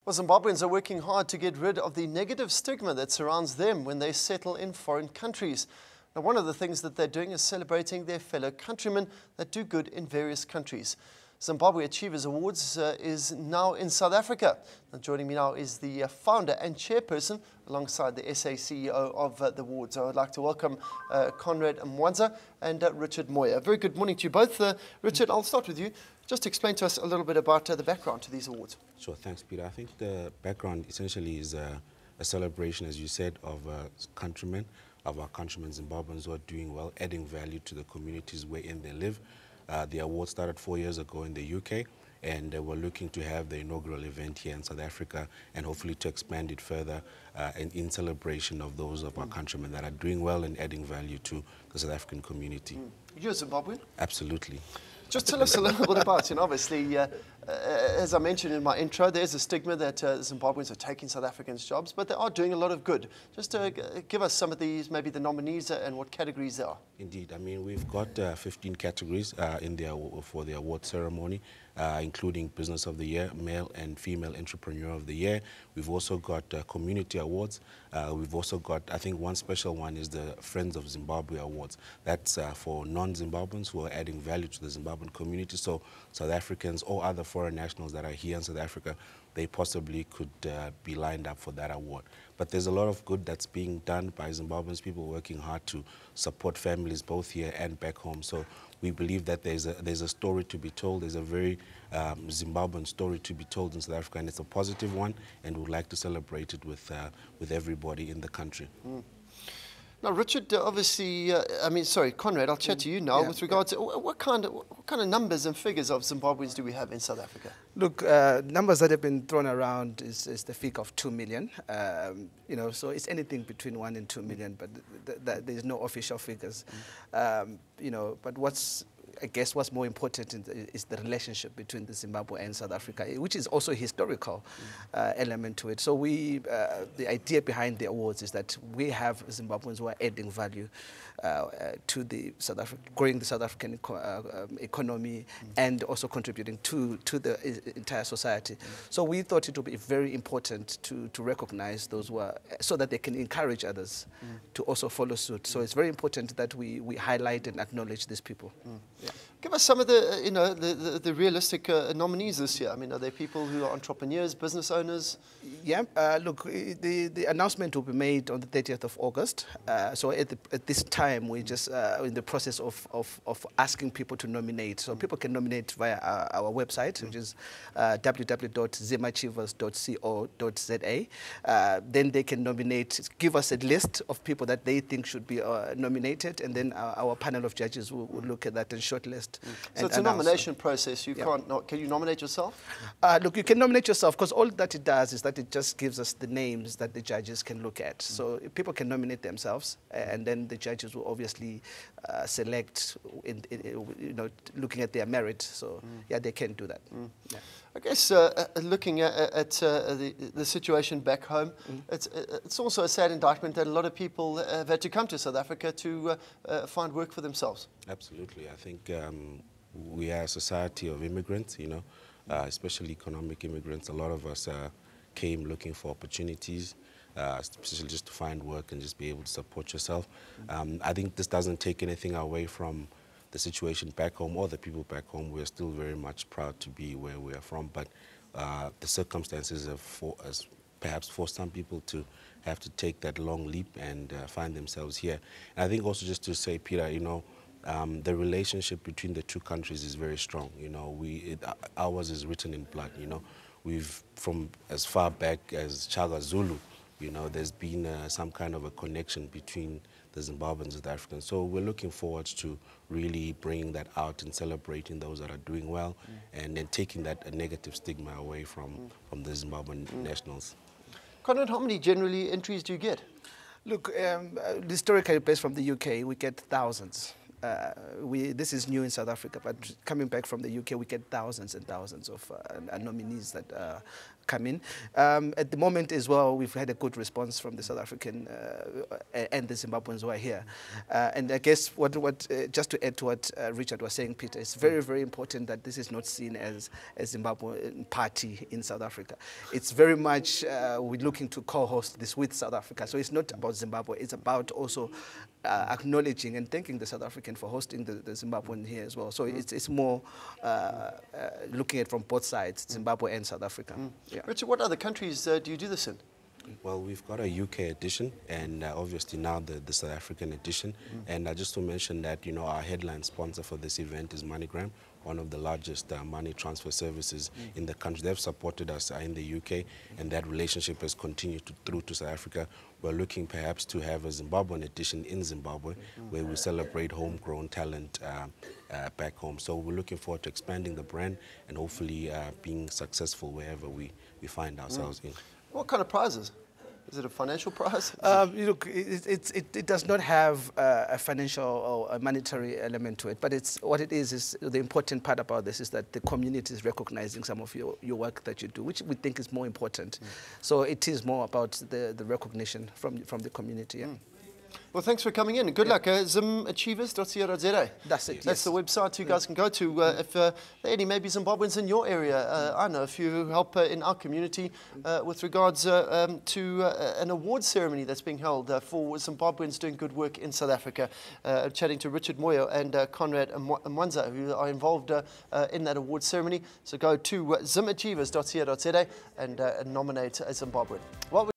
Well, Zimbabweans are working hard to get rid of the negative stigma that surrounds them when they settle in foreign countries. Now, one of the things that they're doing is celebrating their fellow countrymen that do good in various countries. Zimbabwe Achievers Awards is now in South Africa. Now, joining me now is the founder and chairperson alongside the SA CEO of the awards. I would like to welcome Conrad Mwanza and Richard Moyo. Very good morning to you both. Richard, I'll start with you. Just explain to us a little bit about the background to these awards. Sure, thanks, Peter. I think the background essentially is a celebration, as you said, of countrymen, of our countrymen Zimbabweans who are doing well, adding value to the communities wherein they live. The award started 4 years ago in the UK, and we're looking to have the inaugural event here in South Africa and hopefully to expand it further in celebration of those of our countrymen that are doing well and adding value to the South African community. You're Zimbabwean? Absolutely. Just tell us a little bit about, obviously, as I mentioned in my intro, there's a stigma that Zimbabweans are taking South Africans' jobs, but they are doing a lot of good. Just give us some of these, maybe the nominees and what categories they are. Indeed. I mean, we've got 15 categories for the award ceremony, including Business of the Year, Male and Female Entrepreneur of the Year. We've also got Community Awards. We've also got, I think one special one is the Friends of Zimbabwe Awards. That's for non-Zimbabweans who are adding value to the Zimbabwean community. So South Africans or other foreign nationals that are here in South Africa, they possibly could be lined up for that award. But there's a lot of good that's being done by Zimbabweans, people working hard to support families both here and back home. So we believe that there's a story to be told. There's a very Zimbabwean story to be told in South Africa, and it's a positive one, and we'd like to celebrate it with everybody in the country. Now, Richard, obviously, Conrad, I'll chat to you now with regards to what kind of numbers and figures of Zimbabweans do we have in South Africa? Look, numbers that have been thrown around is the figure of 2 million. So it's anything between 1 and 2 million, but there's no official figures. But I guess what's more important is the relationship between the Zimbabwe and South Africa, which is also a historical element to it. So the idea behind the awards is that we have Zimbabweans who are adding value to the growing the South African economy and also contributing to the entire society. So we thought it would be very important to recognize those who are, so that they can encourage others to also follow suit. So it's very important that we highlight and acknowledge these people. Yeah. Give us some of the realistic nominees this year. I mean, are there people who are entrepreneurs, business owners? Yeah, look, the announcement will be made on the 30th of August. So at this time, we're just in the process of asking people to nominate. So people can nominate via our website, which is www.zimachievers.co.za. Then they can nominate, give us a list of people that they think should be nominated, and then our panel of judges will look at that and shortlist. So it's a nomination process. You can't can you nominate yourself? Look, you can nominate yourself, because all that it does is that it just gives us the names that the judges can look at. So people can nominate themselves, and then the judges will obviously select, looking at their merit. So yeah, they can do that. Yeah. I guess looking at the situation back home, it's also a sad indictment that a lot of people have had to come to South Africa to find work for themselves. Absolutely. I think we are a society of immigrants, especially economic immigrants. A lot of us came looking for opportunities, especially just to find work and just be able to support yourself. I think this doesn't take anything away from the situation back home or the people back home. We're still very much proud to be where we are from, but the circumstances have perhaps forced some people to have to take that long leap and find themselves here. And I think also just to say, Peter, the relationship between the two countries is very strong. Ours is written in blood. We've, from as far back as Chaga Zulu, there's been some kind of a connection between the Zimbabweans and South Africans. So we're looking forward to really bringing that out and celebrating those that are doing well, and then taking that negative stigma away from the Zimbabwean nationals. Conrad, how many generally entries do you get? Look, historically based from the UK, we get thousands. This is new in South Africa, but coming back from the UK, we get thousands and thousands of nominees that come in. At the moment as well, we've had a good response from the South African and the Zimbabweans who are here. And I guess just to add to what Richard was saying, Peter, it's very, very important that this is not seen as a Zimbabwean party in South Africa. It's very much, we're looking to co-host this with South Africa. So it's not about Zimbabwe, it's about also acknowledging and thanking the South African for hosting the Zimbabwean here as well. So it's more looking at from both sides, Zimbabwe and South Africa. Yeah. Richard, what other countries do you do this in? Well, we've got a UK edition and obviously now the South African edition. And just to mention that, you know, our headline sponsor for this event is MoneyGram, one of the largest money transfer services in the country. They've supported us in the UK, and that relationship has continued through to South Africa. We're looking perhaps to have a Zimbabwean edition in Zimbabwe, where we celebrate homegrown talent back home. So we're looking forward to expanding the brand and hopefully being successul wherever we find ourselves in. What kind of prizes? Is it a financial prize? Look, it does not have a financial or a monetary element to it, but what it is the important part about this is that the community is recognizing some of your work that you do, which we think is more important. So it is more about the recognition from the community. Yeah. Well, thanks for coming in and good luck. Zimachievers.co.za. That's it. That's the website you guys can go to. If there are any maybe Zimbabweans in your area, I know a few who help in our community with regards to an award ceremony that's being held for Zimbabweans doing good work in South Africa. Chatting to Richard Moyo and Conrad and Mwanza, who are involved in that award ceremony. So go to zimachievers.co.za and nominate a Zimbabwean.